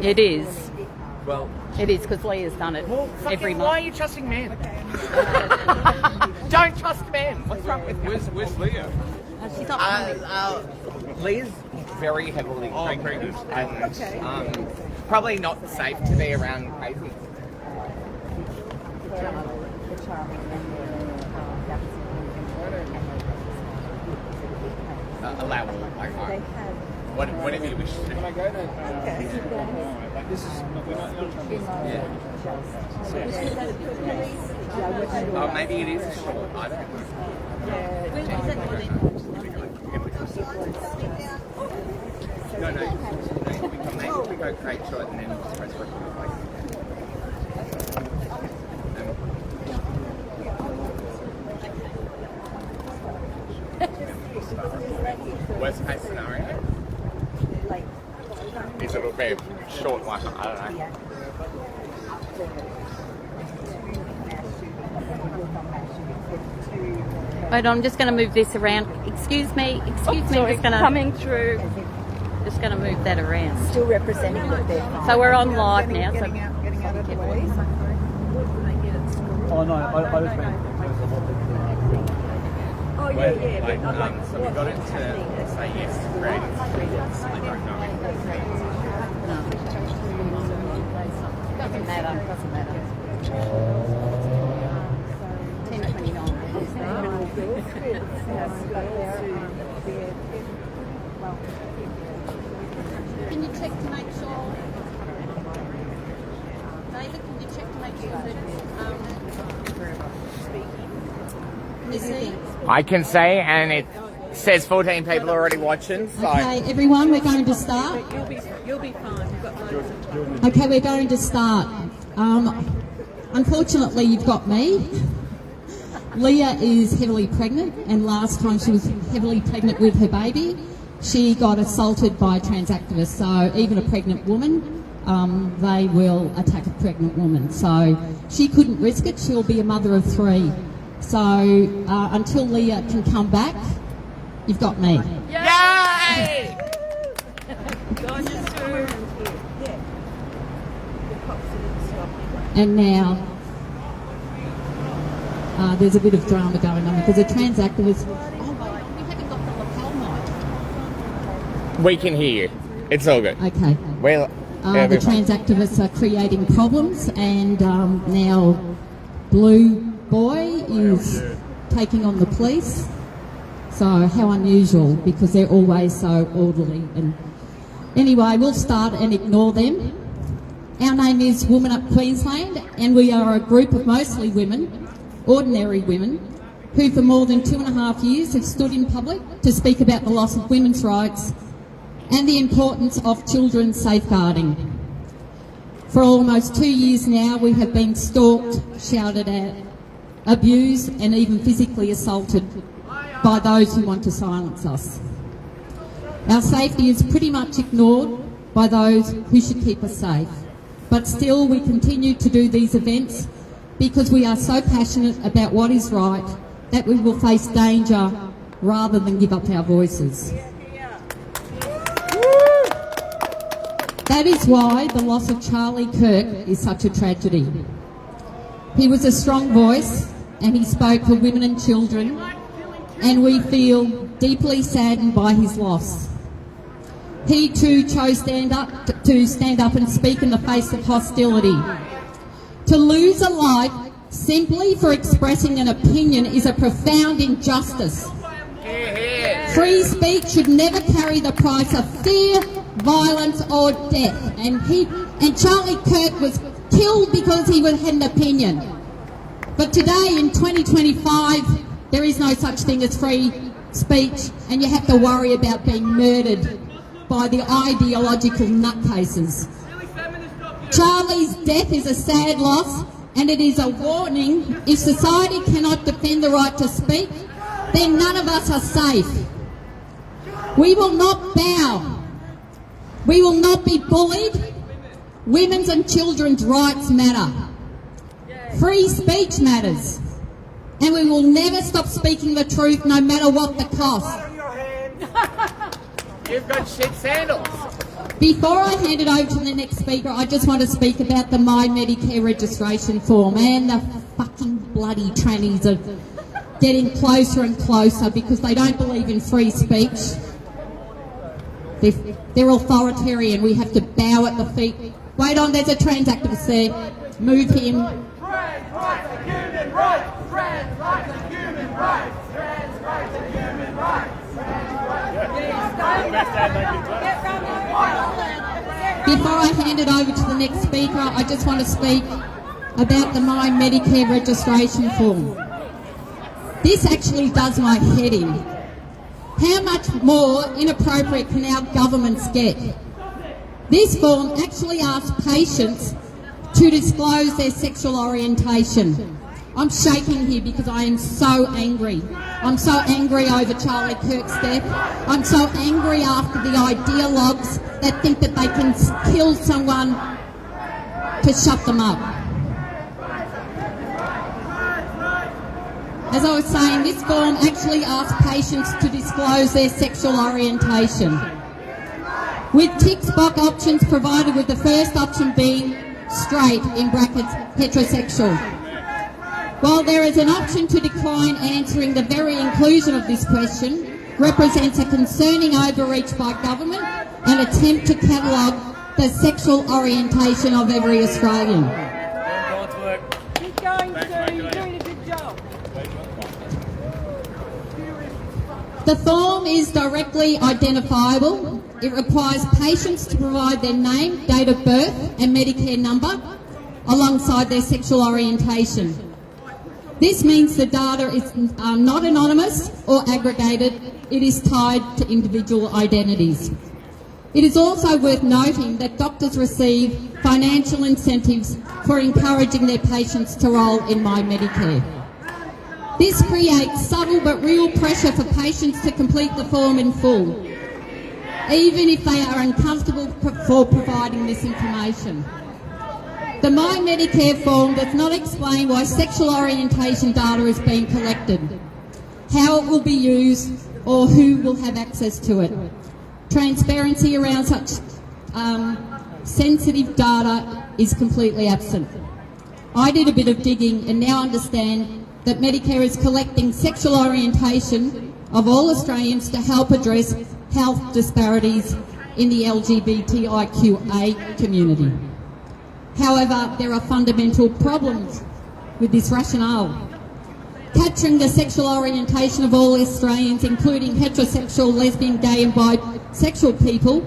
It is. Well, It is because Leah's done it every month. why are you trusting men? Don't trust men. What's wrong with you? Where's Leah? She's not Leah's very heavily pregnant and probably not safe to be around crazy. Allow all. Whatever you wish to do. This is Oh, maybe it is short. I don't know. No. Maybe we go great short and then press record. Worst case scenario is it'll be a short one. I don't know. Wait, I'm just going to move this around. Excuse me. Sorry, just gonna, coming through. Just going to move that around. Still representing the bed. So we're on live now. So Getting out of the way. Oh no, I just meant. Oh yeah, but not like So we got it to say yes to friends. I don't know. doesn't matter. 10:29. Can you check to make sure? David, can you check to make sure that you see? I can say, and it says 14 people already watching. So Okay, everyone, we're going to start. you'll be fine. We've got loads of time. Okay, we're going to start. Unfortunately, you've got me. Leah is heavily pregnant, and last time she was heavily pregnant with her baby, she got assaulted by a trans activist. So even a pregnant woman, they will attack a pregnant woman. So she couldn't risk it. She'll be a mother of 3. So until Leah can come back, you've got me. yay! And now there's a bit of drama going on because a trans activist. Oh, wait, we haven't got the lapel mic. We can hear you. It's all good. Okay. Well, The trans activists are creating problems, and now Blue Boy is taking on the police. So how unusual, because they're always so orderly. And anyway, we'll start and ignore them. Our name is Women Up Queensland, and we are a group of mostly women, ordinary women, who for more than 2.5 years have stood in public to speak about the loss of women's rights and the importance of children's safeguarding. For almost 2 years now, we have been stalked, shouted at, abused and even physically assaulted by those who want to silence us. Our safety is pretty much ignored by those who should keep us safe. But still, we continue to do these events because we are so passionate about what is right that we will face danger rather than give up our voices. That is why the loss of Charlie Kirk is such a tragedy. He was a strong voice and he spoke for women and children, and we feel deeply saddened by his loss. He too chose to stand up and speak in the face of hostility. To lose a life simply for expressing an opinion is a profound injustice. Free speech should never carry the price of fear, violence or death. And Charlie Kirk was killed because he had an opinion. But today in 2025, there is no such thing as free speech, and you have to worry about being murdered by the ideological nutcases. Charlie's death is a sad loss, and it is a warning. If society cannot defend the right to speak, then none of us are safe. We will not bow. We will not be bullied. Women's and children's rights matter. Free speech matters. And we will never stop speaking the truth, no matter what the cost. You've got shit sandals. Before I hand it over to the next speaker, I just want to speak about the My Medicare registration form, and the fucking bloody trannies are getting closer and closer because they don't believe in free speech. They're authoritarian. We have to bow at the feet. Wait on, there's a trans activist there. Move him. Trans rights and human rights. Trans rights and human rights. Trans rights and human rights. Before I hand it over to the next speaker, I just want to speak about the My Medicare registration form. This actually does my head in. How much more inappropriate can our governments get? This form actually asks patients to disclose their sexual orientation. I'm shaking here because I am so angry. I'm so angry over Charlie Kirk's death. I'm so angry after the ideologues that think that they can kill someone to shut them up. As I was saying, this form actually asks patients to disclose their sexual orientation, with tick box options provided, with the first option being straight, in brackets, heterosexual. While there is an option to decline answering, the very inclusion of this question represents a concerning overreach by government and attempt to catalogue the sexual orientation of every Australian. Keep going, sir. You're doing a good job. The form is directly identifiable. It requires patients to provide their name, date of birth and Medicare number alongside their sexual orientation. This means the data is not anonymous or aggregated. It is tied to individual identities. It is also worth noting that doctors receive financial incentives for encouraging their patients to roll in My Medicare. This creates subtle but real pressure for patients to complete the form in full, even if they are uncomfortable for providing this information. The My Medicare form does not explain why sexual orientation data is being collected, how it will be used, or who will have access to it. Transparency around such sensitive data is completely absent. I did a bit of digging and now understand that Medicare is collecting sexual orientation of all Australians to help address health disparities in the LGBTIQA community. However, there are fundamental problems with this rationale. Capturing the sexual orientation of all Australians, including heterosexual, lesbian, gay and bisexual people,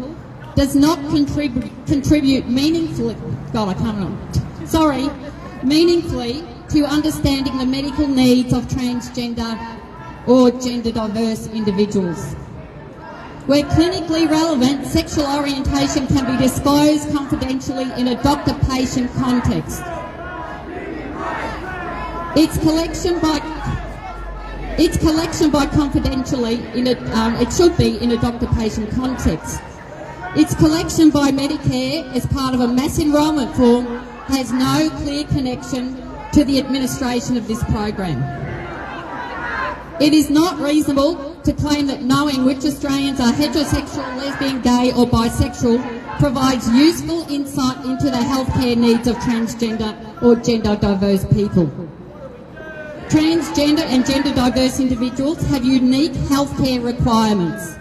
does not contribute meaningfully to understanding the medical needs of transgender or gender diverse individuals. Where clinically relevant, sexual orientation can be disclosed confidentially in a doctor-patient context. Its collection by confidentially it should be in a doctor-patient context. Its collection by Medicare as part of a mass enrolment form has no clear connection to the administration of this program. It is not reasonable to claim that knowing which Australians are heterosexual, lesbian, gay or bisexual provides useful insight into the healthcare needs of transgender or gender diverse people. Transgender and gender diverse individuals have unique healthcare requirements.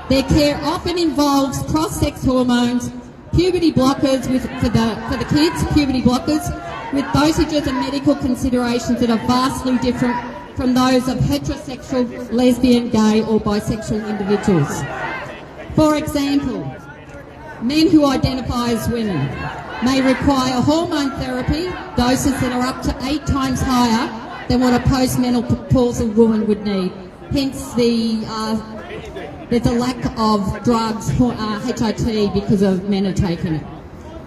Their care often involves cross-sex hormones, puberty blockers for the kids, puberty blockers, with dosages and medical considerations that are vastly different from those of heterosexual, lesbian, gay or bisexual individuals. For example, men who identify as women may require hormone therapy, doses that are up to 8 times higher than what a postmenopausal woman would need. Hence there's a lack of drugs, HRT, because of men are taking it.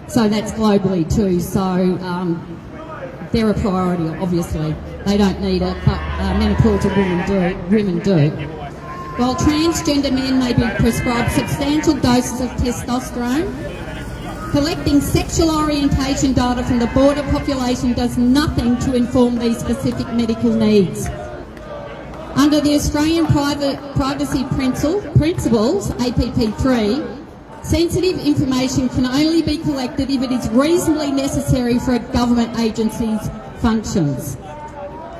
So that's globally too. So they're a priority, obviously. They don't need it, but menopausal women do. While transgender men may be prescribed substantial doses of testosterone, collecting sexual orientation data from the broader population does nothing to inform these specific medical needs. Under the Australian Privacy Principles, APP3, Sensitive information can only be collected if it is reasonably necessary for a government agency's functions.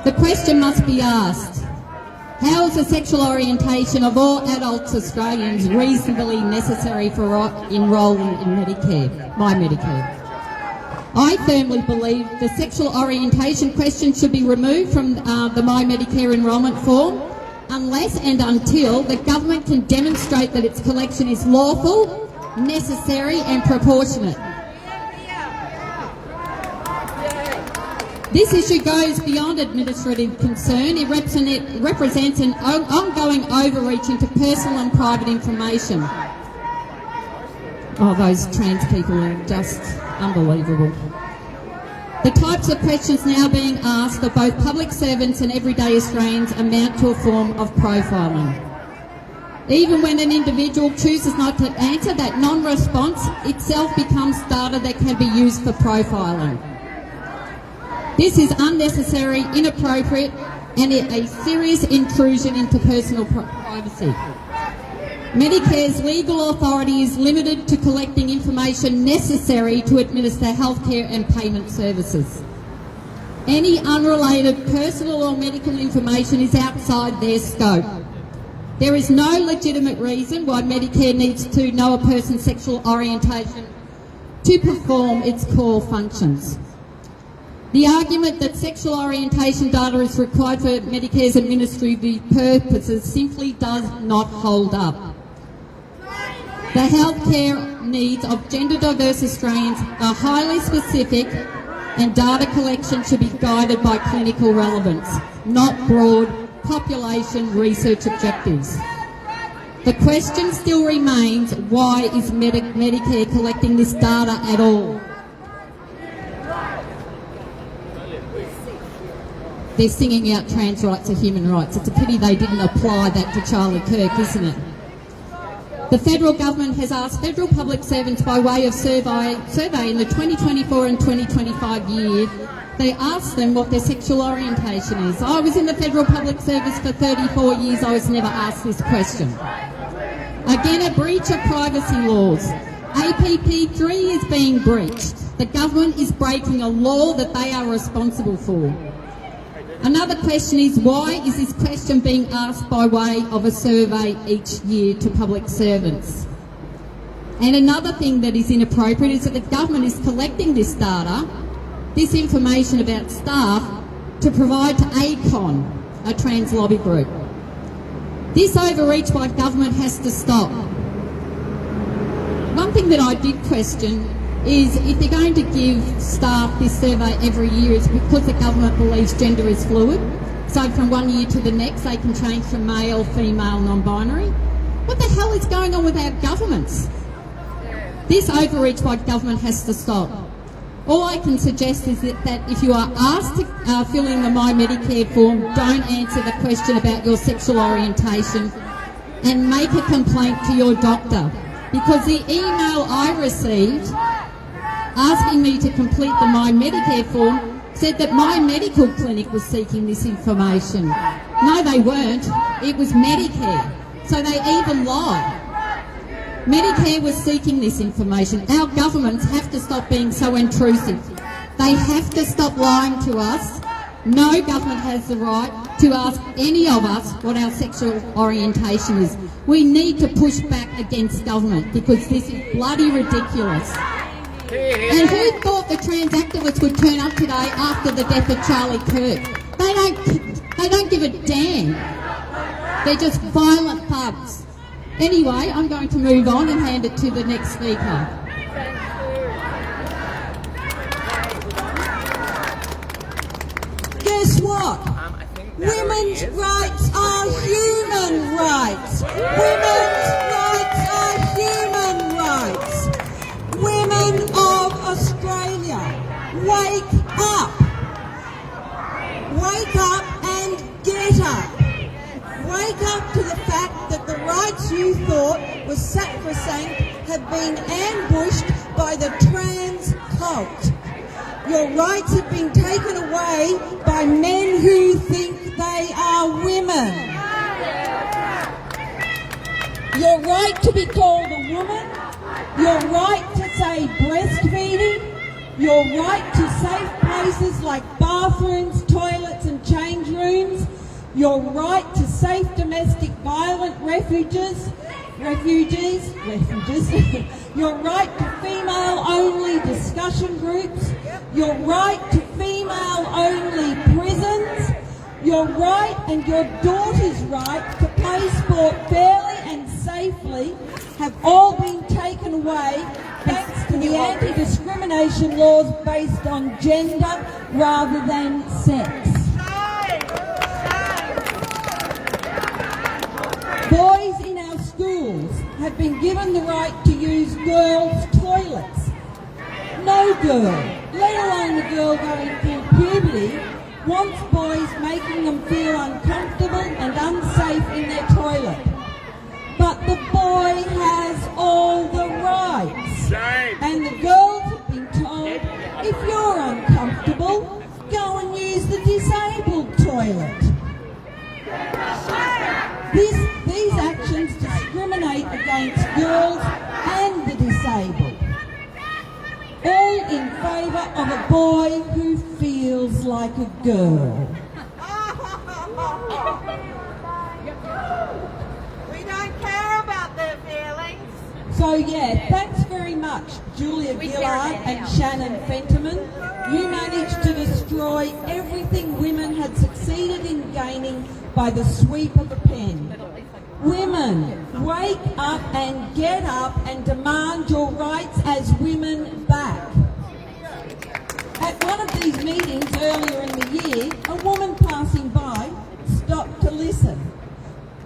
The question must be asked, how is the sexual orientation of all adult Australians reasonably necessary for enrolling in Medicare, My Medicare? I firmly believe the sexual orientation question should be removed from the My Medicare enrolment form unless and until the government can demonstrate that its collection is lawful, necessary and proportionate. This issue goes beyond administrative concern. It represents an ongoing overreach into personal and private information. Oh, those trans people are just unbelievable. The types of questions now being asked of both public servants and everyday Australians amount to a form of profiling. Even when an individual chooses not to answer, that non-response itself becomes data that can be used for profiling. This is unnecessary, inappropriate, and a serious intrusion into personal privacy. Medicare's legal authority is limited to collecting information necessary to administer healthcare and payment services. Any unrelated personal or medical information is outside their scope. There is no legitimate reason why Medicare needs to know a person's sexual orientation to perform its core functions. The argument that sexual orientation data is required for Medicare's administrative purposes simply does not hold up. The healthcare needs of gender diverse Australians are highly specific, and data collection should be guided by clinical relevance, not broad population research objectives. The question still remains, why is Medicare collecting this data at all? They're singing out trans rights are human rights. It's a pity they didn't apply that to Charlie Kirk, isn't it? The federal government has asked federal public servants by way of survey in the 2024 and 2025 year, they asked them what their sexual orientation is. I was in the federal public service for 34 years, I was never asked this question. Again, a breach of privacy laws. APP3 is being breached. The government is breaking a law that they are responsible for. Another question is, why is this question being asked by way of a survey each year to public servants? And another thing that is inappropriate is that the government is collecting this data, this information about staff, to provide to ACON, a trans lobby group. This overreach by government has to stop. One thing that I did question is, if they're going to give staff this survey every year, it's because the government believes gender is fluid. So from one year to the next, they can change from male, female, non-binary. What the hell is going on with our governments? This overreach by government has to stop. All I can suggest is that if you are asked to fill in the My Medicare form, don't answer the question about your sexual orientation and make a complaint to your doctor. Because the email I received asking me to complete the My Medicare form said that my medical clinic was seeking this information. No, they weren't. It was Medicare. So they even lied. Medicare was seeking this information. Our governments have to stop being so intrusive. They have to stop lying to us. No government has the right to ask any of us what our sexual orientation is. We need to push back against government because this is bloody ridiculous. And who thought the trans activists would turn up today after the death of Charlie Kirk? They don't give a damn. They're just violent thugs. Anyway, I'm going to move on and hand it to the next speaker. Guess what? I think Women's rights are human rights. Women's rights are human rights. Women of Australia, wake up. Wake up and get up. Wake up to the fact that the rights you thought was sacrosanct have been ambushed by the trans cult. Your rights have been taken away by men who think they are women. Your right to be called a woman your right to say breastfeeding, your right to safe places like bathrooms, toilets and change rooms, your right to safe domestic violent refugees, your right to female-only discussion groups, your right to female-only prisons, your right and your daughter's right to play sport fairly and safely have all been taken away thanks to the anti-discrimination laws based on gender rather than sex. Boys in our schools have been given the right to use girls' toilets. No girl, let alone a girl going through puberty, wants boys making them feel uncomfortable and unsafe in their toilet. But the boy has all the rights. And the girls have been told, if you're uncomfortable, go and use the disabled toilet. These actions discriminate against girls and the disabled, all in favour of a boy who feels like a girl. We don't care about their feelings. So yeah, thanks very much, Julia Gillard and Shannon Fentiman. You managed to destroy everything women had succeeded in gaining by the sweep of a pen. Women, wake up and get up and demand your rights as women back. At one of these meetings earlier in the year, a woman passing by stopped to listen.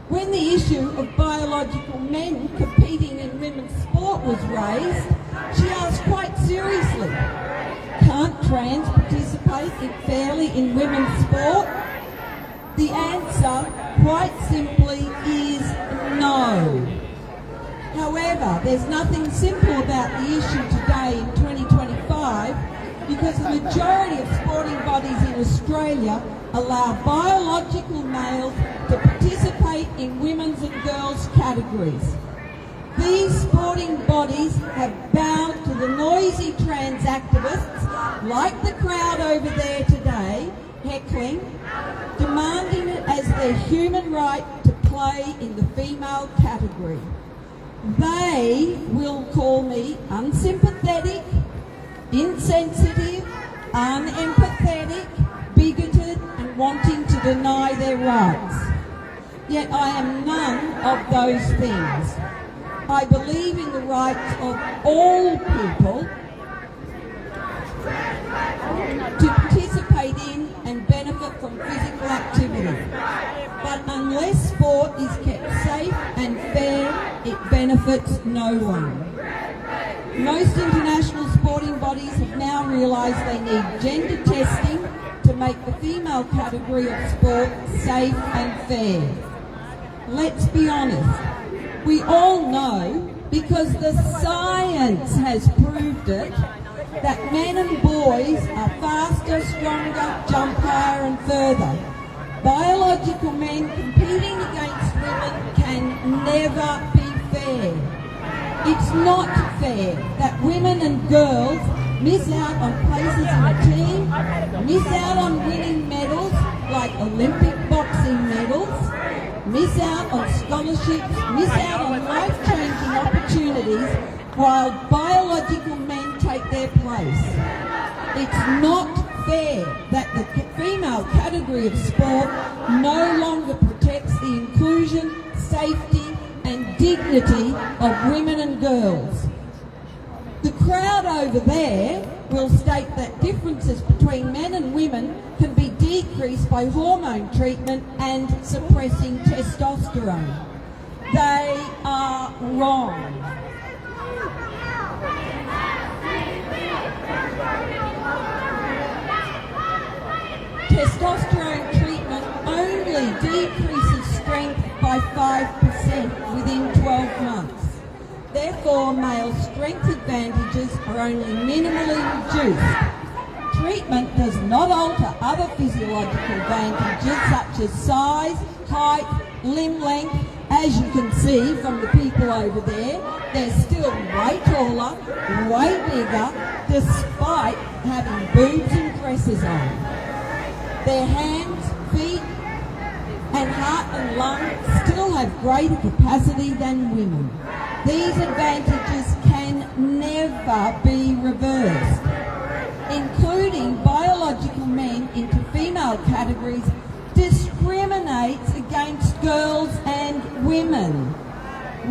When the issue of biological men competing in women's sport was raised, she asked quite seriously, can't trans participate fairly in women's sport? The answer, quite simply, is no. However, there's nothing simple about the issue today in 2025 because the majority of sporting bodies in Australia allow biological males to participate in women's and girls' categories. These sporting bodies have bowed to the noisy trans activists, like the crowd over there today, heckling, demanding it as their human right to play in the female category. They will call me unsympathetic, insensitive, unempathetic, bigoted and wanting to deny their rights. Yet I am none of those things. I believe in the rights of all people to participate in and benefit from physical activity. But unless sport is kept safe and fair, it benefits no one. Most international sporting bodies have now realised they need gender testing to make the female category of sport safe and fair. Let's be honest, we all know, because the science has proved it, that men and boys are faster, stronger, jump higher and further. Biological men competing against women can never be fair. It's not fair that women and girls miss out on places in a team, miss out on winning medals like Olympic boxing medals, miss out on scholarships, miss out on life-changing opportunities while biological men take their place. It's not fair that the female category of sport no longer protects the inclusion, safety and dignity of women and girls. The crowd over there will state that differences between men and women can be decreased by hormone treatment and suppressing testosterone. They are wrong. Testosterone treatment only decreases strength by 5% within 12 months. Therefore, male strength advantages are only minimally reduced. Treatment does not alter other physiological advantages such as size, height, limb length, as you can see from the people over there, they're still way taller, way bigger, despite having boobs and dresses on. Their hands, feet, and heart and lungs still have greater capacity than women. These advantages can never be reversed. Including biological men into female categories discriminates against girls and women.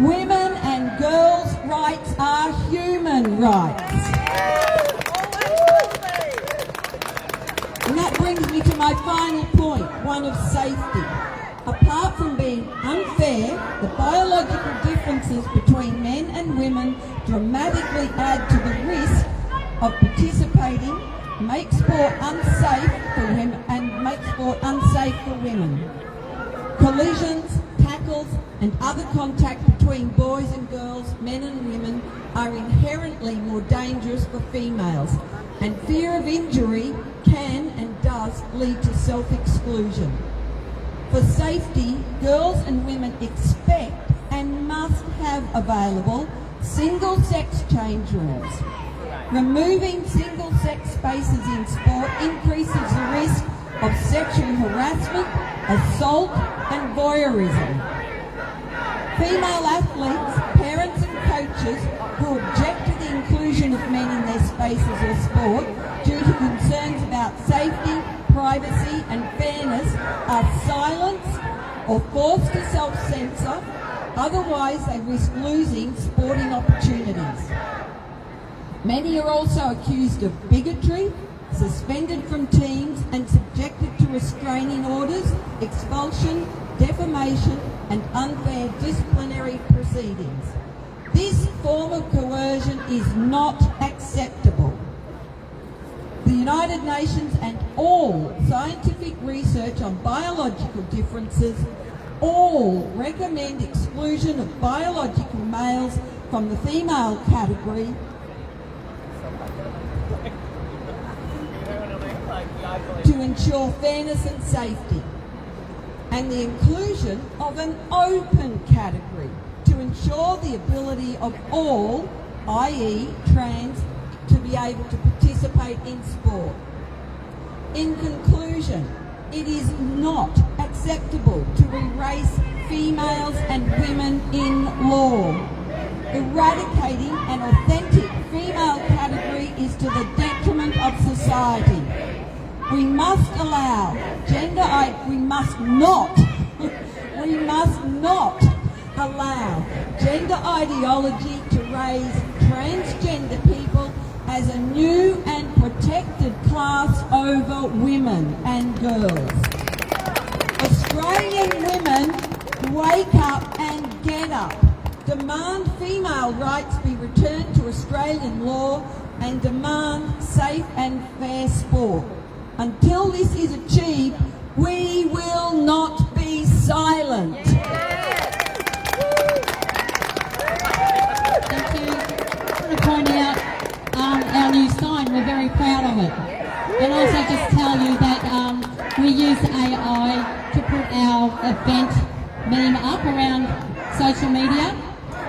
Women and girls' rights are human rights. And that brings me to my final point, one of safety. Apart from being unfair, the biological differences between men and women dramatically add to the risk of participating, make sport unsafe for women, and make sport unsafe for women. Collisions, tackles, and other contact between boys and girls, men and women, are inherently more dangerous for females, and fear of injury can and does lead to self-exclusion. For safety, girls and women expect and must have available single-sex change rooms. Removing single-sex spaces in sport increases the risk of sexual harassment, assault, and voyeurism. Female athletes, parents and coaches who object to the inclusion of men in their spaces or sport due to concerns about safety, privacy and fairness are silenced or forced to self-censor, otherwise they risk losing sporting opportunities. Many are also accused of bigotry, suspended from teams and subjected to restraining orders, expulsion, defamation and unfair disciplinary proceedings. This form of coercion is not acceptable. The United Nations and all scientific research on biological differences all recommend exclusion of biological males from the female category to ensure fairness and safety, and the inclusion of an open category to ensure the ability of all, i.e. trans, to be able to participate in sport. In conclusion, it is not acceptable to erase females and women in law. Eradicating an authentic female category is to the detriment of society. We must allow we must not allow gender ideology to raise transgender people as a new and protected class over women and girls. Australian women, wake up and get up. Demand female rights be returned to Australian law and demand safe and fair sport. Until this is achieved, we will not be silent. Thank you. I want to point out our new sign. We're very proud of it. And also just tell you that we use AI to put our event meme up around social media.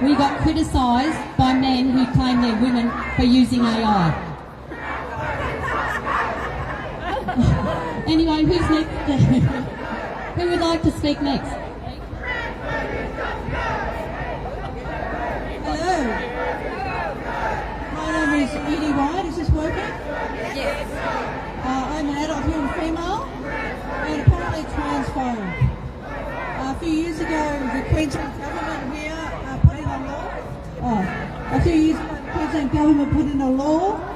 We got criticised by men who claim they're women for using AI. Anyway, who's next? Who would like to speak next? Hello. My name is Edie White. Is this working? Yes. I'm an adult human female and apparently transphobe. A few years ago, the Queensland government here put in a law. A few years ago, the Queensland government put in a law.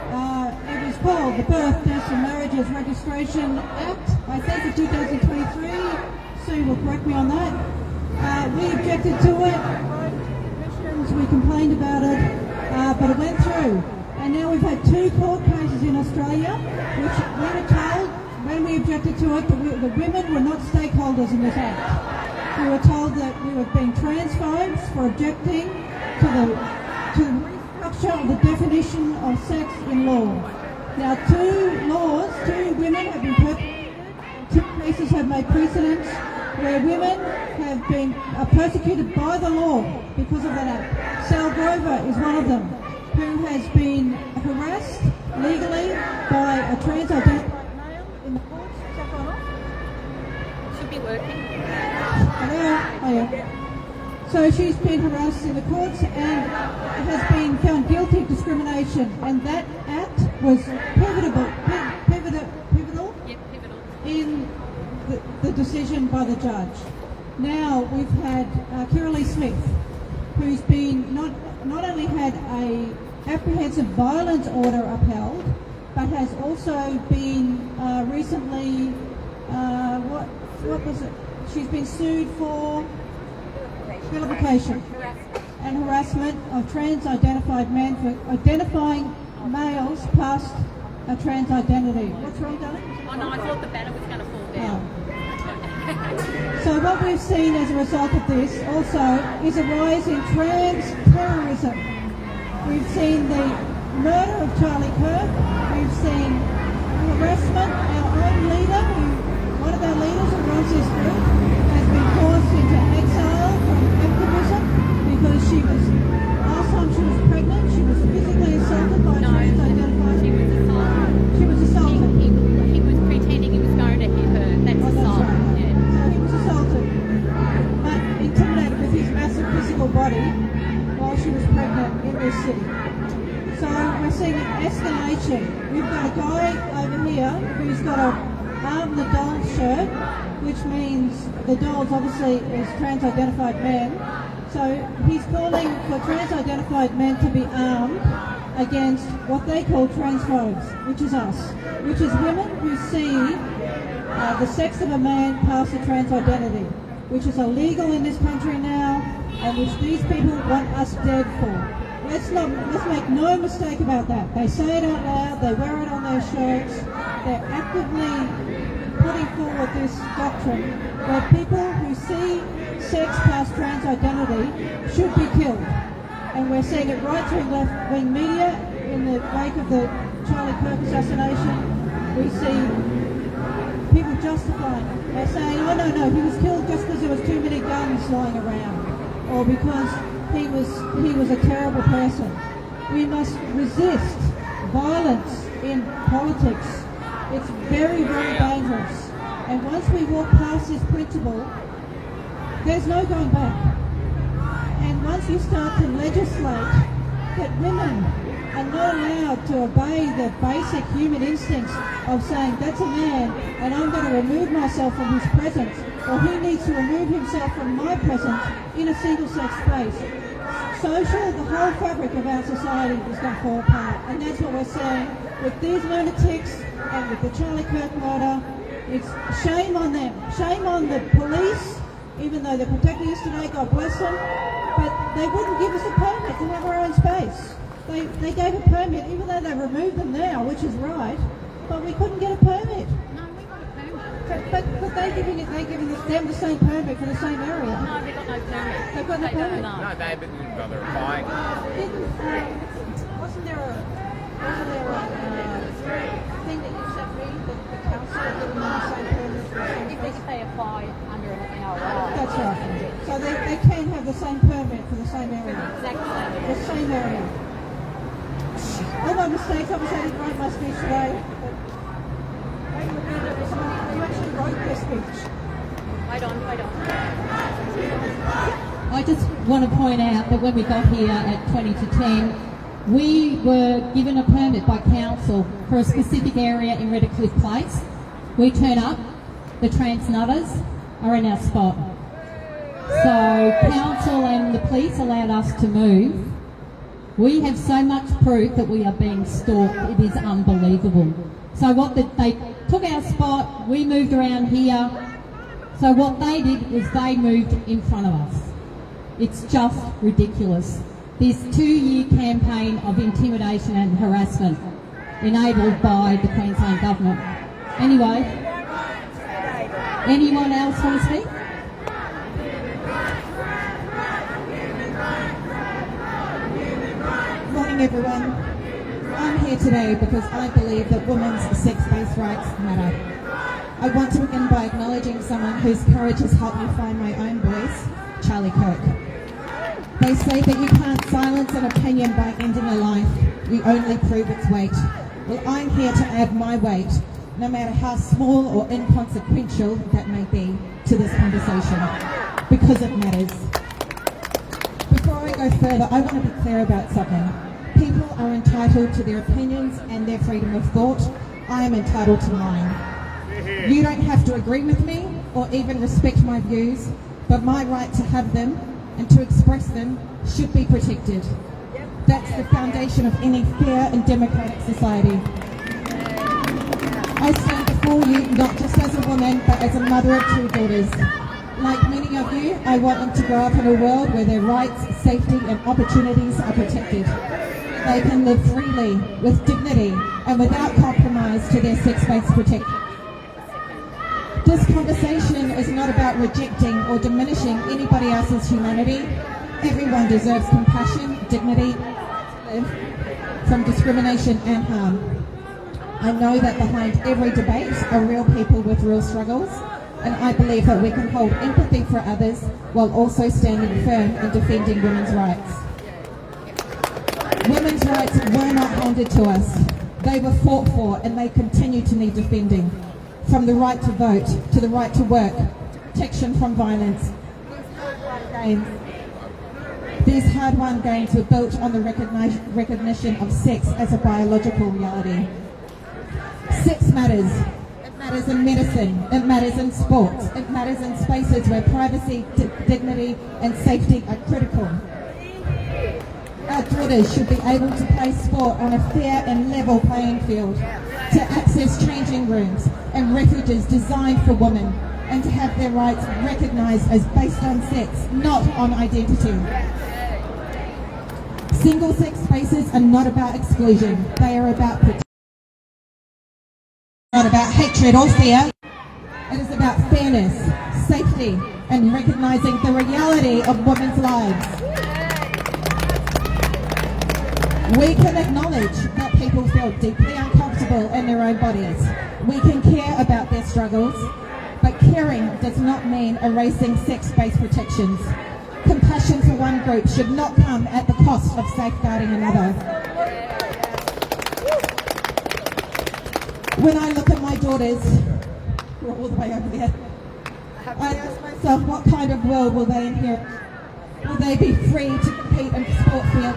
It was called the Birth, Deaths and Marriages Registration Act, I think, in 2023. Sue will correct me on that. We objected to it. We complained about it, but it went through. And now we've had 2 court cases in Australia, which we were told, when we objected to it, that the women were not stakeholders in this act. We were told that we were being transphobes for objecting to the restructure of the definition of sex in law. Now 2 women have been perpetrated, 2 cases have made precedents, where women are persecuted by the law because of that act. Sal Grover is one of them, who has been harassed legally by a trans-identified male in the courts. Is that gone off? Should be working. Hello? Oh, yeah. So she's been harassed in the courts and has been found guilty of discrimination, and that act was pivotal Yep, pivotal. in the decision by the judge. Now we've had Kirralie Smith, who's been not only had a apprehensive violence order upheld, but has also been recently what was it? She's been sued for vilification and harassment of trans-identified men for identifying males past a trans identity. What's wrong, darling? Oh no, I thought the banner was going to fall down. So what we've seen as a result of this also is a rise in trans terrorism. We've seen the murder of Charlie Kirk. We've seen harassment. Our own leader, one of our leaders who runs this group, has been forced into exile from activism because last time she was pregnant, she was physically assaulted by a trans-identified. She was assaulted. She was assaulted. He was pretending he was going to hit her. That's assault. Right. Yeah. So he was assaulted, but intimidated with his massive physical body while she was pregnant in this city. So we're seeing an escalation. We've got a guy over here who's got a Arm the Dolls shirt, which means the dolls obviously is trans-identified men. So he's calling for trans-identified men to be armed against what they call transphobes, which is us, which is women who see the sex of a man past a trans identity, which is illegal in this country now, and which these people want us dead for. Let's make no mistake about that. They say it out loud, they wear it on their shirts, they're actively putting forward this doctrine where people who see sex past trans identity should be killed. And we're seeing it right through left-wing media. In the wake of the Charlie Kirk assassination, we see people justifying it. They're saying, oh no, he was killed just because there was too many guns lying around, or because he was a terrible person. We must resist violence in politics. It's very, very dangerous. And once we walk past this principle, there's no going back. And once we start to legislate that women are not allowed to obey the basic human instincts of saying, that's a man and I'm going to remove myself from his presence, or he needs to remove himself from my presence in a single-sex space, the whole fabric of our society is going to fall apart. And that's what we're seeing with these lunatics and with the Charlie Kirk murder. It's shame on them, shame on the police, even though they're protecting us today, God bless them, but they wouldn't give us a permit to have our own space. They gave a permit, even though they removed them now, which is right, but we couldn't get a permit. No, we got a permit. But they're giving them the same permit for the same area. No, they got no permit. They've got no permit. No, they didn't bother applying. Wasn't there a thing that you sent me that the council had given them the same permit? If they apply under an hour. That's right. So they can have the same permit for the same area. Exactly. The same area. All my mistakes, obviously I didn't write my speech today. But you actually wrote this speech. Wait on. I just want to point out that when we got here at 20 to 10, we were given a permit by council for a specific area in Redcliffe Place. We turn up, the trans nutters are in our spot. So council and the police allowed us to move. We have so much proof that we are being stalked, it is unbelievable. So they took our spot, we moved around here. So what they did was they moved in front of us. It's just ridiculous. This 2-year campaign of intimidation and harassment enabled by the Queensland Government. Anyway, anyone else want to speak? Morning everyone. I'm here today because I believe that women's sex-based rights matter. I want to begin by acknowledging someone whose courage has helped me find my own voice, Charlie Kirk. They say that you can't silence an opinion by ending a life, you only prove its weight. Well, I'm here to add my weight, no matter how small or inconsequential that may be, to this conversation, because it matters. Before I go further, I want to be clear about something. People are entitled to their opinions and their freedom of thought. I am entitled to mine. You don't have to agree with me or even respect my views, but my right to have them and to express them should be protected. That's the foundation of any fair and democratic society. I stand before you not just as a woman, but as a mother of 2 daughters. Like many of you, I want them to grow up in a world where their rights, safety and opportunities are protected. They can live freely, with dignity and without compromise to their sex-based protection. This conversation is not about rejecting or diminishing anybody else's humanity. Everyone deserves compassion, dignity, from discrimination and harm. I know that behind every debate are real people with real struggles, and I believe that we can hold empathy for others while also standing firm in defending women's rights. Women's rights were not handed to us. They were fought for and they continue to need defending. From the right to vote, to the right to work, protection from violence. These hard-won gains were built on the recognition of sex as a biological reality. Sex matters. It matters in medicine. It matters in sports. It matters in spaces where privacy, dignity and safety are critical. Our daughters should be able to play sport on a fair and level playing field, to access changing rooms and refuges designed for women, and to have their rights recognised as based on sex, not on identity. Single-sex spaces are not about exclusion. They are about protection. Not about hatred or fear. It is about fairness, safety, and recognising the reality of women's lives. We can acknowledge that people feel deeply uncomfortable in their own bodies. We can care about their struggles, but caring does not mean erasing sex-based protections. Compassion for one group should not come at the cost of safeguarding another. When I look at my daughters, we're all the way over there, I ask myself, what kind of world will they inherit? Will they be free to compete in the sport field?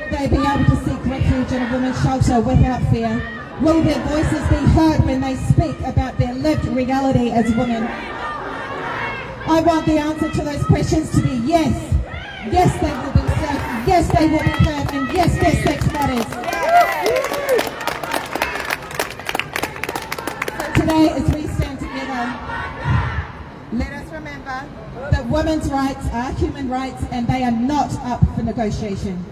Will they be able to seek refuge in a women's shelter without fear? Will their voices be heard when they speak about their lived reality as women? I want the answer to those questions to be yes. Yes, they will be safe. Yes, they will be heard. And yes, their sex matters. So today, as we stand together, let us remember that women's rights are human rights and they are not up for negotiation.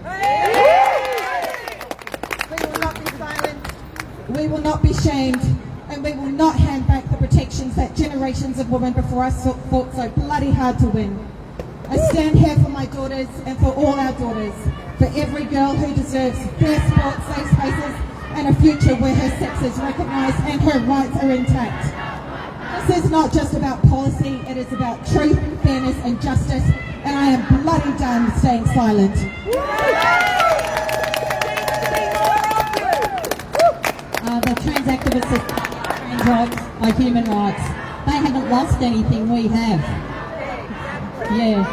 We will not be silent. We will not be shamed. And we will not hand back the protections that generations of women before us fought so bloody hard to win. I stand here for my daughters and for all our daughters, for every girl who deserves fair sport, safe spaces, and a future where her sex is recognised and her rights are intact. This is not just about policy, it is about truth, fairness and justice, and I am bloody done staying silent. The trans activists rights are human rights. They haven't lost anything, we have. Yeah.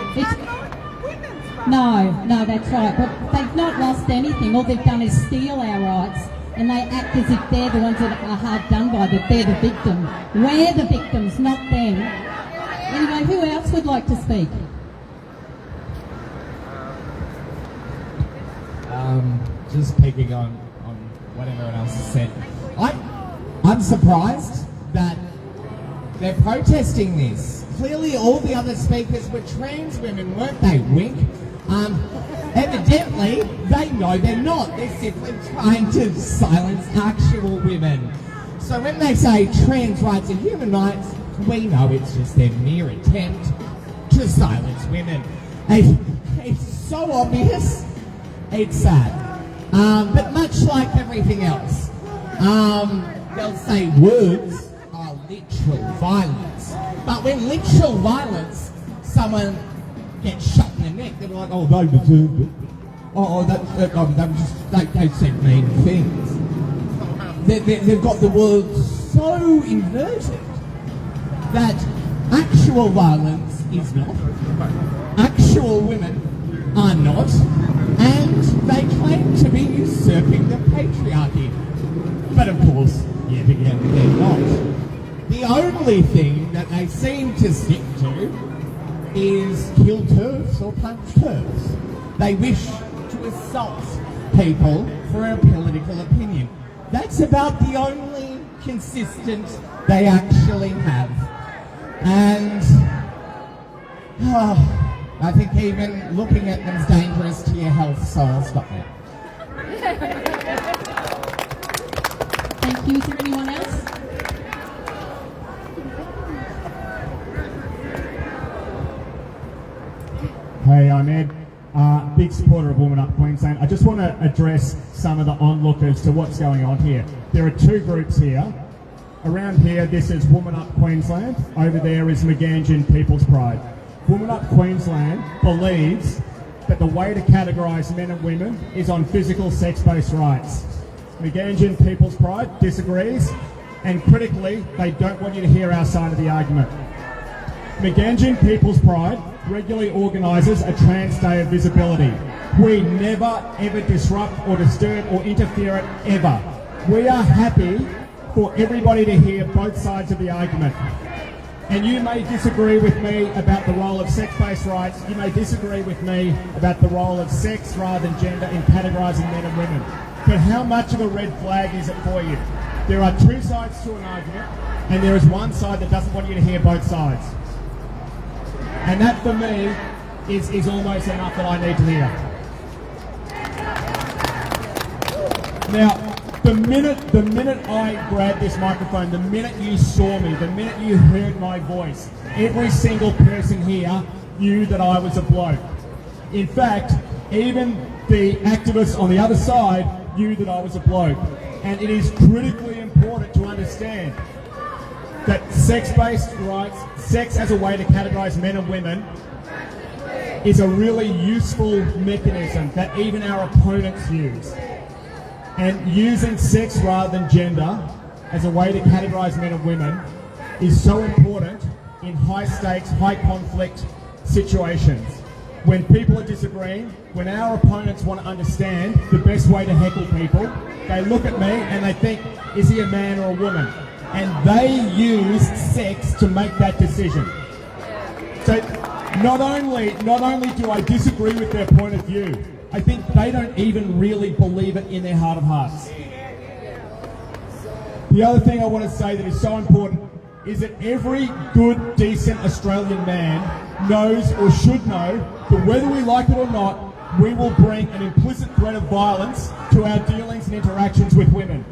No, that's right. But they've not lost anything. All they've done is steal our rights, and they act as if they're the ones that are hard done by, that they're the victim. We're the victims, not them. Anyway, who else would like to speak? Just picking on what everyone else has said. I'm surprised that they're protesting this. Clearly all the other speakers were trans women, weren't they, Wink? Evidently, they know they're not. They're simply trying to silence actual women. So when they say trans rights and human rights, we know it's just their mere attempt to silence women. It's so obvious, it's sad. But much like everything else, they'll say words, literal violence. But when literal violence, someone gets shot in the neck, they're like, oh, they deserved it. They said mean things. They've got the words so inverted that actual violence is not, actual women are not, and they claim to be usurping the patriarchy. But of course, yet again, they're not. The only thing that they seem to stick to is kill turfs or punch turfs. They wish to assault people for a political opinion. That's about the only consistent they actually have. And I think even looking at them is dangerous to your health, so I'll stop there. Thank you. Is there anyone else? Hey, I'm Ed. Big supporter of Women Up Queensland. I just want to address some of the onlookers to what's going on here. There are two groups here. Around here, this is Women Up Queensland. Over there is Meganjin People's Pride. Women Up Queensland believes that the way to categorise men and women is on physical sex-based rights. Meganjin People's Pride disagrees, and critically, they don't want you to hear our side of the argument. Meganjin People's Pride regularly organises a Trans Day of Visibility. We never ever disrupt or disturb or interfere it ever. We are happy for everybody to hear both sides of the argument. And you may disagree with me about the role of sex-based rights. You may disagree with me about the role of sex rather than gender in categorising men and women. But how much of a red flag is it for you? There are two sides to an argument, and there is one side that doesn't want you to hear both sides. And that for me is almost enough that I need to hear. Now, the minute I grabbed this microphone, the minute you saw me, the minute you heard my voice, every single person here knew that I was a bloke. In fact, even the activists on the other side knew that I was a bloke. And it is critically important to understand that sex-based rights, sex as a way to categorise men and women, is a really useful mechanism that even our opponents use. And using sex rather than gender as a way to categorise men and women is so important in high-stakes, high-conflict situations. When people are disagreeing, when our opponents want to understand the best way to heckle people, they look at me and they think, is he a man or a woman? And they use sex to make that decision. So not only do I disagree with their point of view, I think they don't even really believe it in their heart of hearts. The other thing I want to say that is so important is that every good, decent Australian man knows or should know that whether we like it or not, we will bring an implicit threat of violence to our dealings and interactions with women.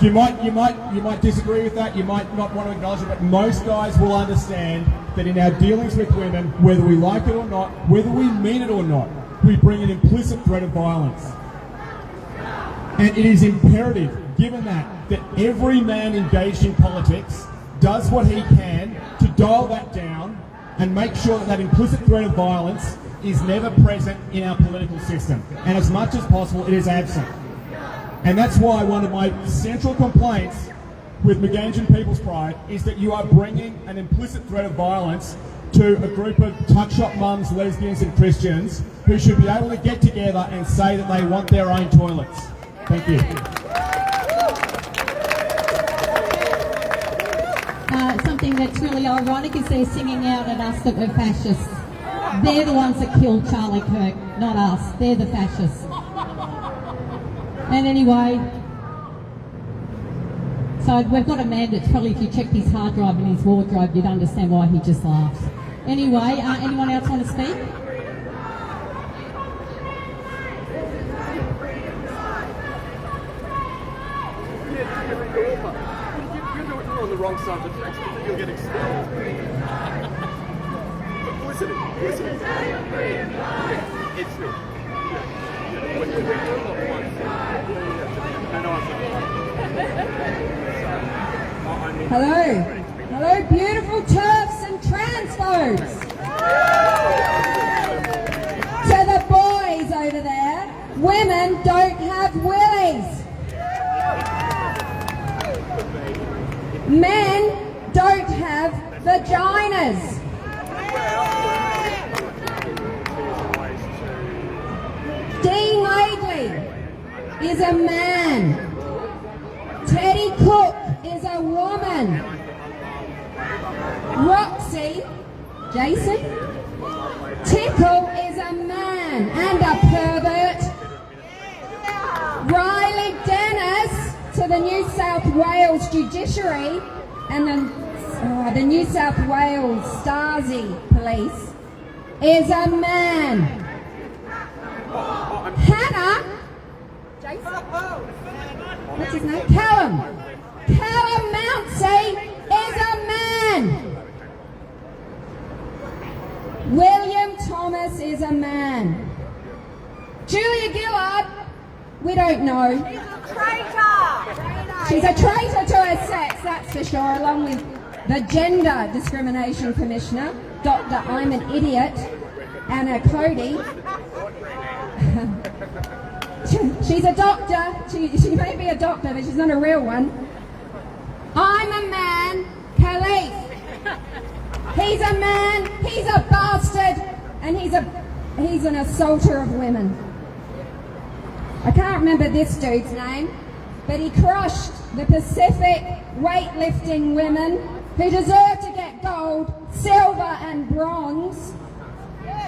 You might disagree with that, you might not want to acknowledge it, but most guys will understand that in our dealings with women, whether we like it or not, whether we mean it or not, we bring an implicit threat of violence. And it is imperative, given that every man engaged in politics does what he can to dial that down and make sure that implicit threat of violence is never present in our political system. And as much as possible, it is absent. And that's why one of my central complaints with Meganjin People's Pride is that you are bringing an implicit threat of violence to a group of tuck-shop mums, lesbians and Christians who should be able to get together and say that they want their own toilets. Thank you. Something that's really ironic is they're singing out at us that we're fascists. They're the ones that killed Charlie Kirk, not us. They're the fascists. And anyway, so we've got a man that's probably, if you checked his hard drive and his wardrobe, you'd understand why he just laughs. Anyway, anyone else want to speak? You're on the wrong side of the tracks, you'll get expelled. Listen. It's true. I know I'm Hello. Hello, beautiful TERFs and transphobes. To the boys over there, women don't have willies. Men don't have vaginas. Dean Laidley is a man. Teddy Cook is a woman. Roxy, Jason, Tickle is a man and a pervert. Riley Dennis to the New South Wales Judiciary and the New South Wales Stasi Police is a man. Hannah, Jason, what's his name? Callum Mounsey is a man. William Thomas is a man. Julia Gillard, we don't know. She's a traitor to her sex, that's for sure, along with the Gender Discrimination Commissioner, Dr. I'm an Idiot, Anna Cody. She's a doctor. She may be a doctor, but she's not a real one. I'm a man, Khalif. He's a man, he's a bastard, and he's an assaulter of women. I can't remember this dude's name, but he crushed the Pacific weightlifting women who deserve to get gold, silver and bronze,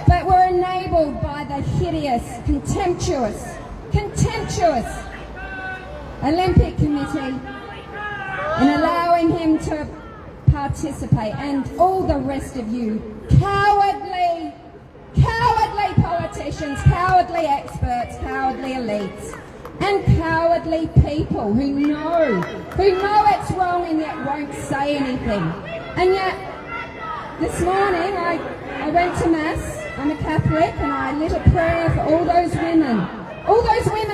but were enabled by the hideous, contemptuous Olympic Committee in allowing him to participate, and all the rest of you cowardly politicians, cowardly experts, cowardly elites, and cowardly people who know it's wrong and yet won't say anything. And yet, this morning I went to Mass, I'm a Catholic, and I lit a prayer for all those women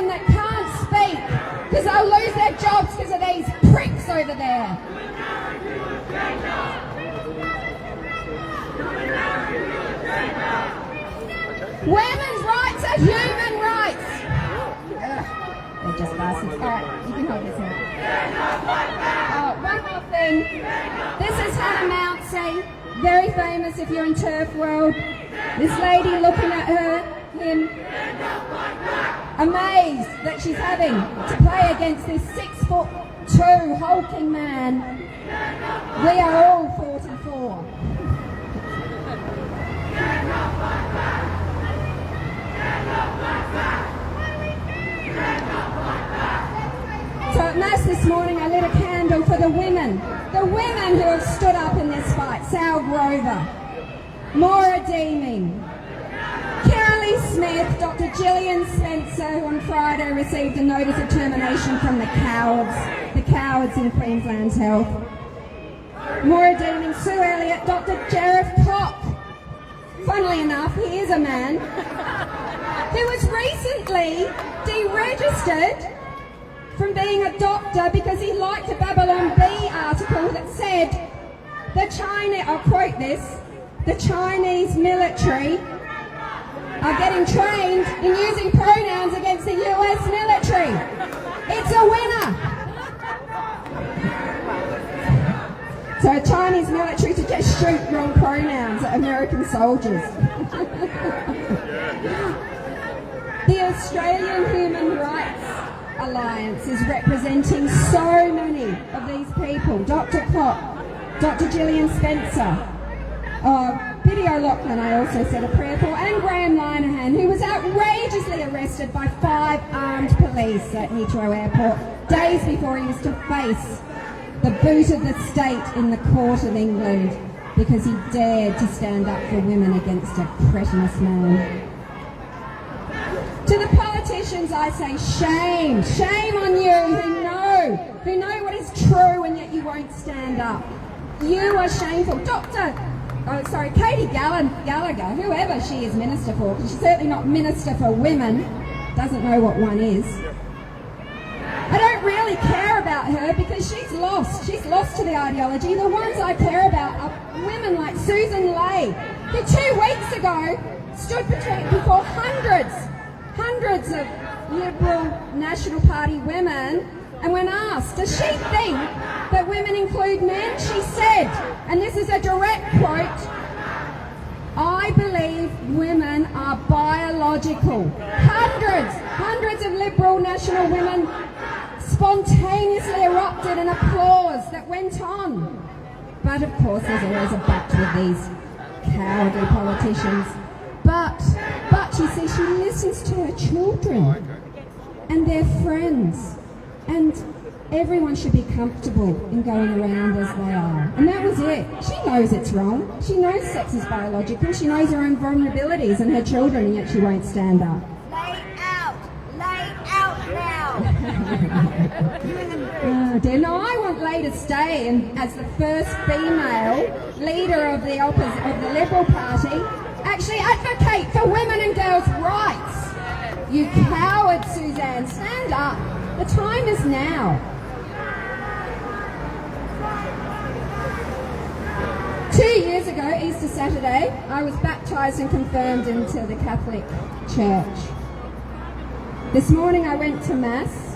that can't speak because they'll lose their jobs because of these pricks over there. Women's rights are human rights. They're just bastards. Alright, you can hold this now. One more thing. This is Hannah Mounsey, very famous if you're in turf world. This lady looking at him, amazed that she's having to play against this 6'2" hulking man. We are all 44. So at Mass this morning I lit a candle for the women who have stood up in this fight. Sal Grover, Maura Deeming, Carolee Smith, Dr. Gillian Spencer, who on Friday received a notice of termination from the cowards in Queensland's Health. Maura Deeming, Sue Elliott, Dr. Jareth Koch. Funnily enough, he is a man who was recently deregistered from being a doctor because he liked a Babylon Bee article that said I'll quote this, the Chinese military are getting trained in using pronouns against the US military. It's a winner. So a Chinese military to just shoot wrong pronouns at American soldiers. The Australian Human Rights Alliance is representing so many of these people. Dr. Koch, Dr. Gillian Spencer, Biddy O'Loughlin I also said a prayer for, and Graham Linehan, who was outrageously arrested by 5 armed police at Heathrow Airport days before he was to face the boot of the state in the Court of England because he dared to stand up for women against a cretinous man. To the politicians I say shame, shame on you who know what is true and yet you won't stand up. You are shameful. Katie Gallagher, whoever she is minister for, because she's certainly not minister for women, doesn't know what one is. I don't really care about her because she's lost. She's lost to the ideology. The ones I care about are women like Susan Ley, who 2 weeks ago stood before hundreds of Liberal National Party women, and when asked, does she think that women include men, she said, and this is a direct quote, "I believe women are biological." Hundreds of Liberal National women spontaneously erupted in applause that went on. But of course there's always a but with these cowardly politicians. But you see, she listens to her children and their friends, and everyone should be comfortable in going around as they are. And that was it. She knows it's wrong. She knows sex is biological. She knows her own vulnerabilities and her children, and yet she won't stand up. Lay out now. Oh dear. No, I want Ley to stay and as the first female leader of the Liberal Party actually advocate for women and girls' rights. You coward, Suzanne, stand up. The time is now. 2 years ago, Easter Saturday, I was baptised and confirmed into the Catholic Church. This morning I went to Mass,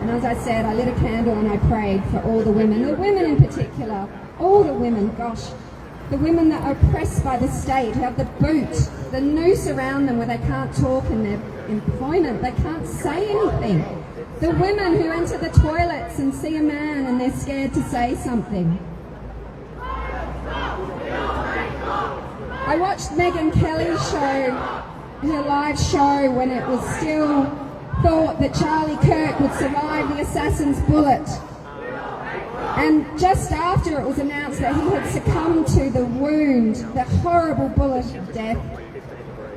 and as I said, I lit a candle and I prayed for all the women in particular, all the women, gosh, the women that are oppressed by the state, who have the boot, the noose around them where they can't talk in their employment, they can't say anything. The women who enter the toilets and see a man and they're scared to say something. I watched Megyn Kelly's show, her live show, when it was still thought that Charlie Kirk would survive the assassin's bullet. And just after it was announced that he had succumbed to the wound, the horrible bullet of death,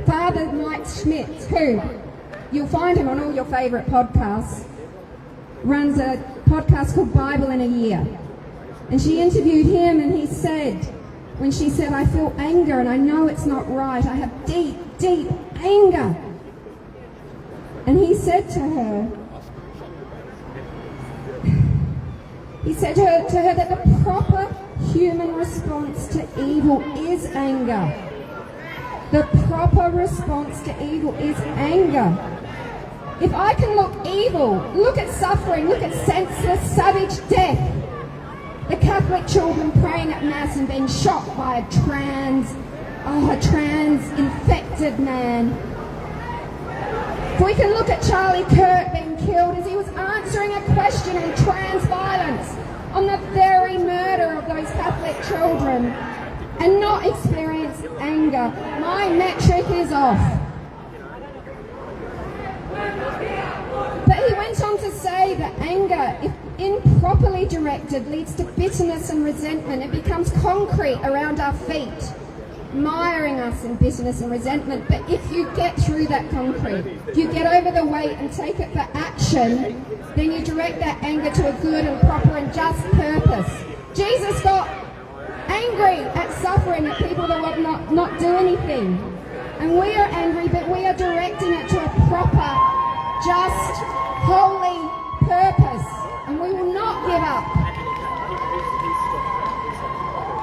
Father Mike Schmidt, who you'll find him on all your favourite podcasts, runs a podcast called Bible in a Year. And she interviewed him, and he said, when she said, "I feel anger and I know it's not right, I have deep, deep anger." And he said to her that the proper human response to evil is anger. The proper response to evil is anger. If I can look evil, look at suffering, look at senseless, savage death, the Catholic children praying at Mass and being shot by a trans-infected man. If we can look at Charlie Kirk being killed as he was answering a question on trans violence, on the very murder of those Catholic children, and not experience anger, my metric is off. But he went on to say that anger, if improperly directed, leads to bitterness and resentment. It becomes concrete around our feet, miring us in bitterness and resentment. But if you get through that concrete, if you get over the weight and take it for action, then you direct that anger to a good and proper and just purpose. Jesus got angry at suffering, at people that would not do anything. And we are angry, but we are directing it to a proper, just, holy purpose. And we will not give up.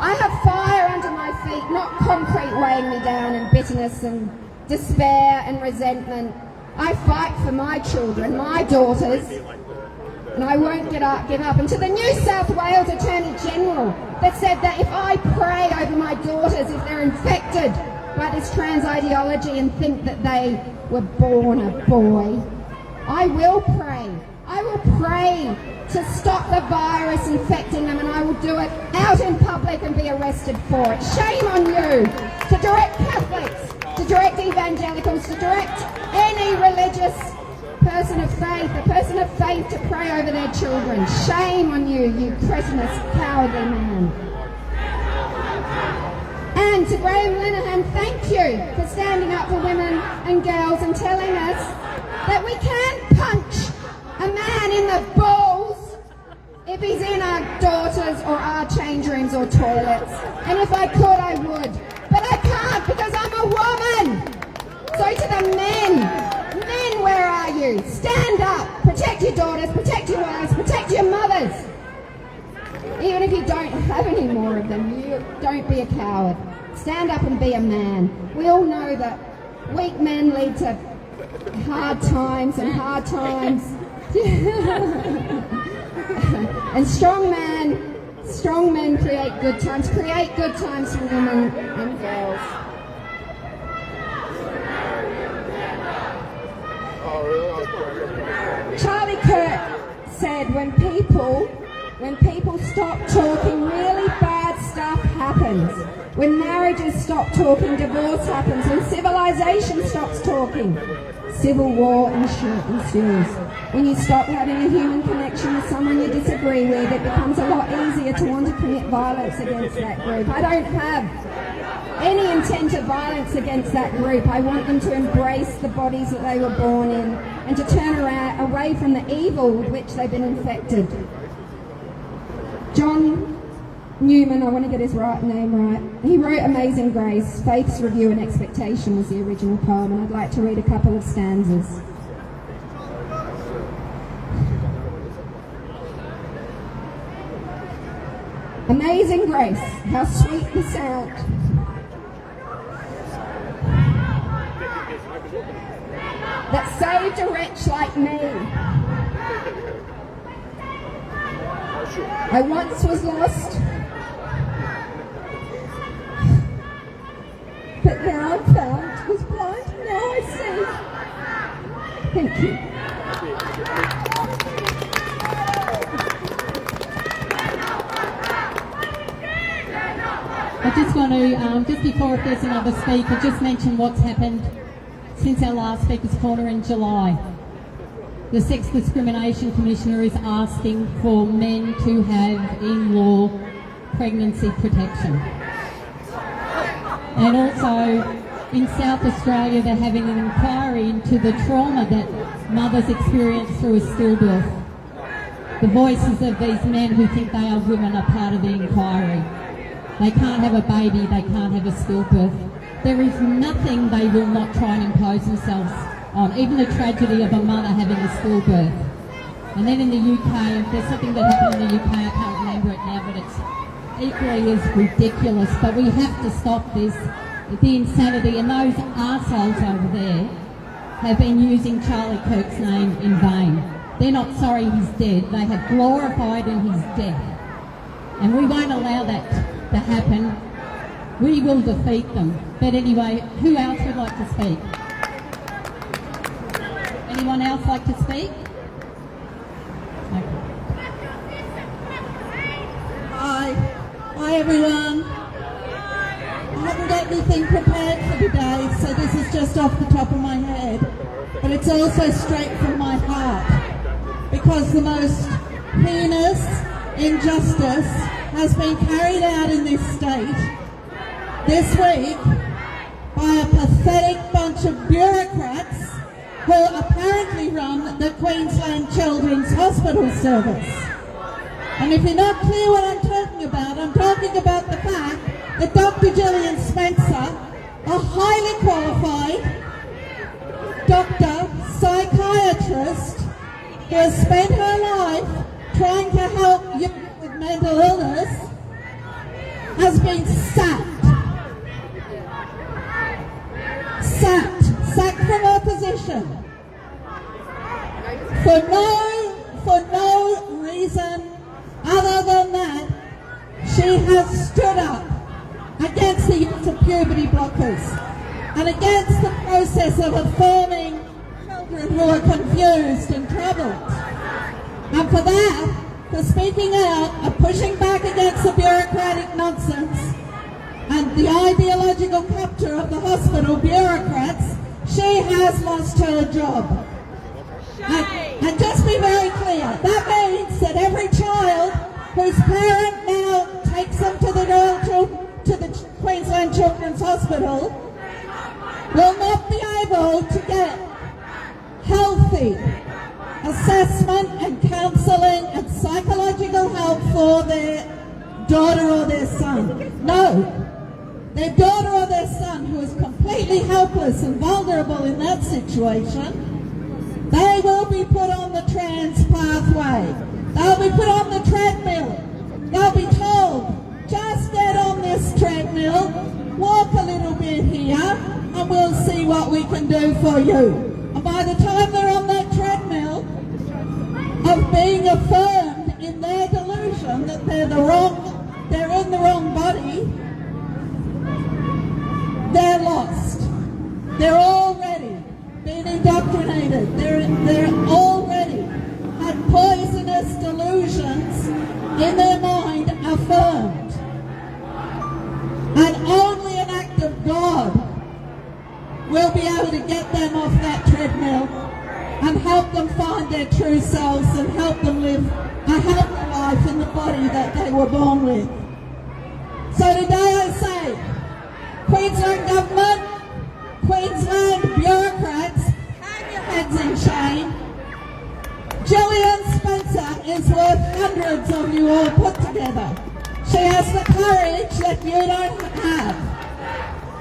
I have fire under my feet, not concrete weighing me down in bitterness and despair and resentment. I fight for my children, my daughters, and I won't give up. And to the New South Wales Attorney General that said that if I pray over my daughters, if they're infected by this trans ideology and think that they were born a boy, I will pray. I will pray to stop the virus infecting them, and I will do it out in public and be arrested for it. Shame on you to direct Catholics, to direct evangelicals, to direct any religious person of faith, a person of faith, to pray over their children. Shame on you, you cretinous, cowardly man. And to Graham Linehan, thank you for standing up for women and girls and telling us that we can punch a man in the balls if he's in our daughters or our change rooms or toilets. And if I could, I would. But I can't because I'm a woman. So to the men, where are you? Stand up. Protect your daughters, protect your wives, protect your mothers. many more of them. You don't be a coward. Stand up and be a man. We all know that weak men lead to hard times and hard times. And strong men create good times. Create good times for women and girls. Charlie Kirk said when people stop talking, really bad stuff happens. When marriages stop talking, divorce happens. When civilization stops talking, civil war ensues. When you stop having a human connection with someone you disagree with, it becomes a lot easier to want to commit violence against that group. I don't have any intent of violence against that group. I want them to embrace the bodies that they were born in and to turn away from the evil with which they've been infected. John Newman, I want to get his name right, he wrote Amazing Grace. Faith's Review and Expectation was the original poem, and I'd like to read a couple of stanzas. Amazing grace, how sweet the sound that saved a wretch like me. I once was lost, but now I'm found. Was blind, now I see. Thank you. I just want to, just before if there's another speaker, just mention what's happened since our last Speaker's Corner in July. The Sex Discrimination Commissioner is asking for men to have in-law pregnancy protection. And also, in South Australia, they're having an inquiry into the trauma that mothers experience through a stillbirth. The voices of these men who think they are women are part of the inquiry. They can't have a baby, they can't have a stillbirth. There is nothing they will not try and impose themselves on, even the tragedy of a mother having a stillbirth. And then in the UK, if there's something that happened in the UK, I can't remember it now, but it's equally as ridiculous. But we have to stop this, the insanity, and those arseholes over there have been using Charlie Kirk's name in vain. They're not sorry he's dead, they have glorified in his death. And we won't allow that to happen. We will defeat them. But anyway, who else would like to speak? Anyone else like to speak? Okay. Hi everyone. I haven't got anything prepared for today, so this is just off the top of my head. But it's also straight from my heart. Because the most heinous injustice has been carried out in this state this week by a pathetic bunch of bureaucrats who apparently run the Queensland Children's Hospital Service. And if you're not clear what I'm talking about the fact that Dr. Gillian Spencer, a highly qualified doctor, psychiatrist, who has spent her life trying to help you with mental illness, has been sacked from her position for no reason other than that she has stood up against the use of puberty blockers and against the process of affirming children who are confused and troubled. And for that, for speaking out and pushing back against the bureaucratic nonsense and the ideological capture of the hospital bureaucrats, she has lost her job. And just be very clear, that means that every child whose parent now takes them to the Queensland Children's Hospital will not be able to get healthy assessment and counselling and psychological help for their daughter or their son. No. Their daughter or their son, who is completely helpless and vulnerable in that situation, they will be put on the trans pathway. They'll be put on the treadmill. They'll be told, here and we'll see what we can do for you. And by the time they're on that treadmill of being affirmed in their delusion that they're in the wrong body, they're lost. They're already been indoctrinated. They're already had poisonous delusions in their mind affirmed. And only an act of God will be able to get them off that treadmill and help them find their true selves and help them live a healthy life in the body that they were born with. So today I say, Queensland Government, Queensland bureaucrats, hang your heads in shame. Gillian Spencer is worth hundreds of you all put together. She has the courage that you don't have.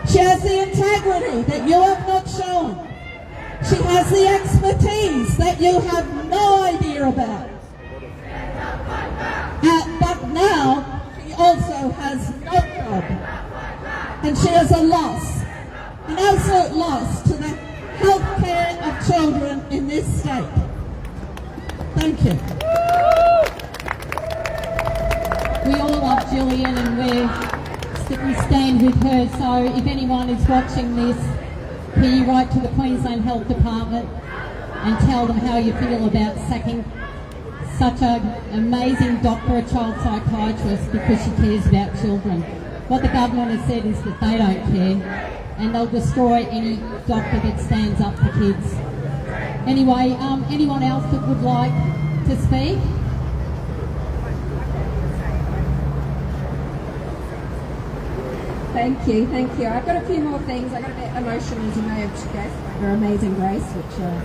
She has the integrity that you have not shown. She has the expertise that you have no idea about. But now, she also has no job. And she is a loss, an absolute loss to the health care of children in this state. Thank you. We all love Gillian and we stand with her, so if anyone is watching this, can you write to the Queensland Health Department and tell them how you feel about sacking such an amazing doctor, a child psychiatrist, because she cares about children. What the government has said is that they don't care and they'll destroy any doctor that stands up for kids. Anyway, anyone else that would like to speak? Thank you, thank you. I've got a few more things. I got a bit emotional, as you may have guessed, by her Amazing Grace, which is a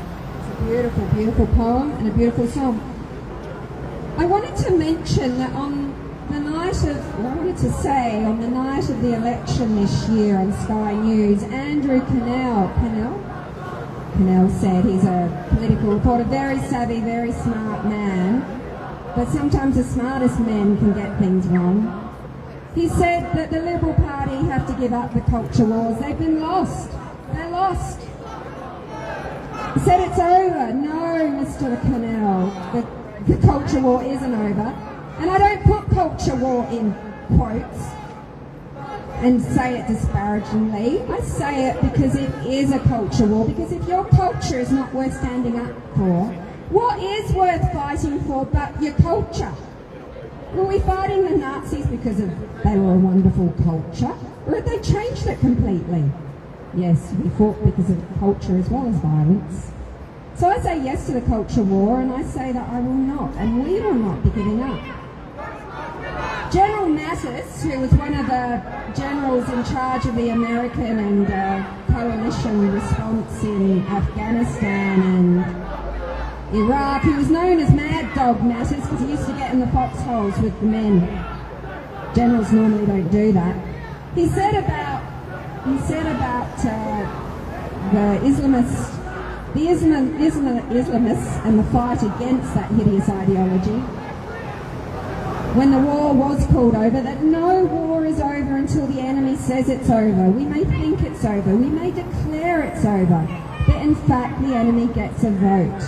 beautiful, beautiful poem and a beautiful song. I wanted to mention that on the night of the election this year on Sky News, Andrew Cannell said, he's a political reporter, very savvy, very smart man, but sometimes the smartest men can get things wrong. He said that the Liberal Party have to give up the culture wars. They've been lost. They're lost. He said it's over. No, Mr. Cannell, the culture war isn't over. And I don't put culture war in quotes and say it disparagingly. I say it because it is a culture war, because if your culture is not worth standing up for, what is worth fighting for but your culture? Were we fighting the Nazis because they were a wonderful culture, or had they changed it completely? Yes, we fought because of culture as well as violence. So I say yes to the culture war, and I say that I will not, and we will not be giving up. General Mattis, who was one of the generals in charge of the American and coalition response in Afghanistan and Iraq, he was known as Mad Dog Mattis because he used to get in the foxholes with the men. Generals normally don't do that. He said about the Islamists and the fight against that hideous ideology, when the war was called over, that no war is over until the enemy says it's over. We may think it's over, we may declare it's over, but in fact the enemy gets a vote.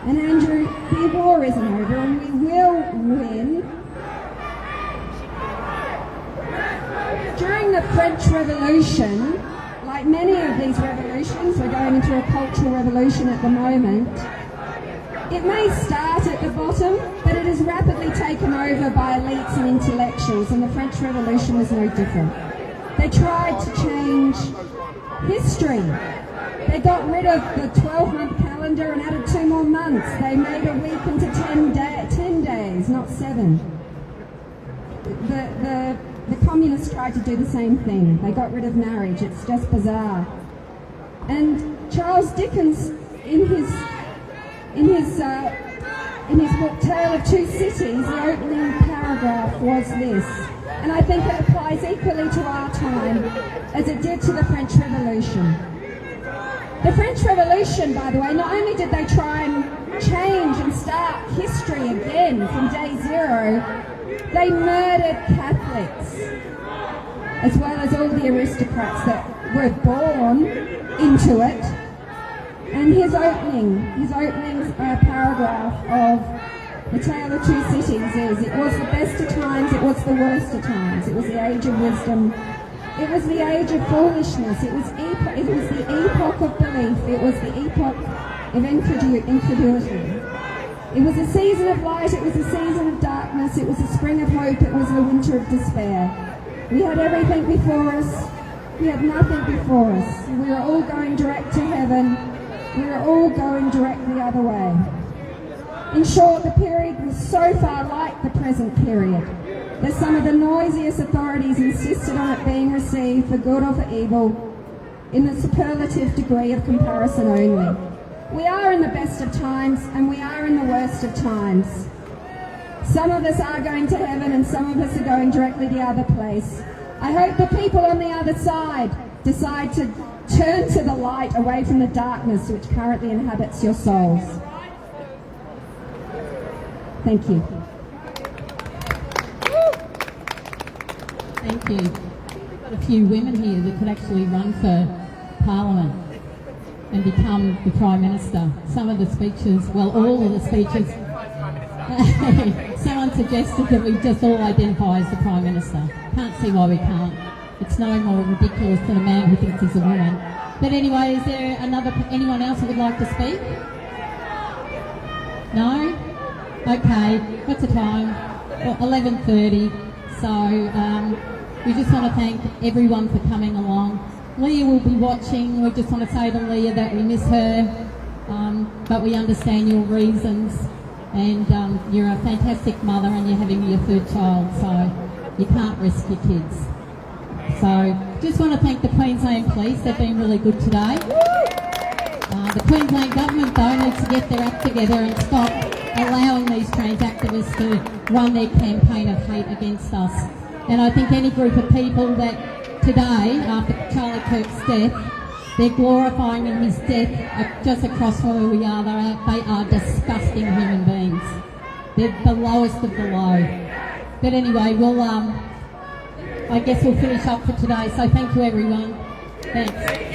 And Andrew, the war isn't over and we will win. During the French Revolution, like many of these revolutions, we're going into a cultural revolution at the moment. It may start at the bottom, but it is rapidly taken over by elites and intellectuals, and the French Revolution was no different. They tried to change history. They got rid of the 12-month calendar and added 2 more months. They made a week into 10 days, not 7. The communists tried to do the same thing. They got rid of marriage. It's just bizarre. And Charles Dickens, in his book Tale of Two Cities, the opening paragraph was this, and I think it applies equally to our time as it did to the French Revolution. The French Revolution, by the way, not only did they try and change and start history again from day zero, they murdered Catholics, as well as all the aristocrats that were born into it. And his openings are a paragraph of The Tale of Two Cities is, it was the best of times, it was the worst of times, it was the age of wisdom, it was the age of foolishness, it was the epoch of belief, it was the epoch of incredulity. It was a season of light, it was a season of darkness, it was a spring of hope, it was a winter of despair. We had everything before us, we had nothing before us. We were all going direct to heaven, we were all going direct the other way. In short, the period was so far like the present period that some of the noisiest authorities insisted on it being received for good or for evil in the superlative degree of comparison only. We are in the best of times and we are in the worst of times. Some of us are going to heaven and some of us are going directly the other place. I hope the people on the other side decide to turn to the light away from the darkness which currently inhabits your souls. Thank you. Thank you. We've got a few women here that could actually run for Parliament and become the Prime Minister. Some of the speeches, well, all of the speeches, someone suggested that we just all identify as the Prime Minister. Can't see why we can't. It's no more ridiculous than a man who thinks he's a woman. But anyway, is there anyone else who would like to speak? No? Okay, what's the time? Well, 11:30. So we just want to thank everyone for coming along. Leah will be watching. We just want to say to Leah that we miss her, but we understand your reasons. And you're a fantastic mother and you're having your third child, so you can't risk your kids. So just want to thank the Queensland Police. They've been really good today. The Queensland Government, though, needs to get their act together and stop allowing these trans activists to run their campaign of hate against us. And I think any group of people that today, after Charlie Kirk's death, they're glorifying in his death just across from where we are. They are disgusting human beings. They're the lowest of the low. But anyway, I guess we'll finish up for today. So thank you, everyone. Thanks.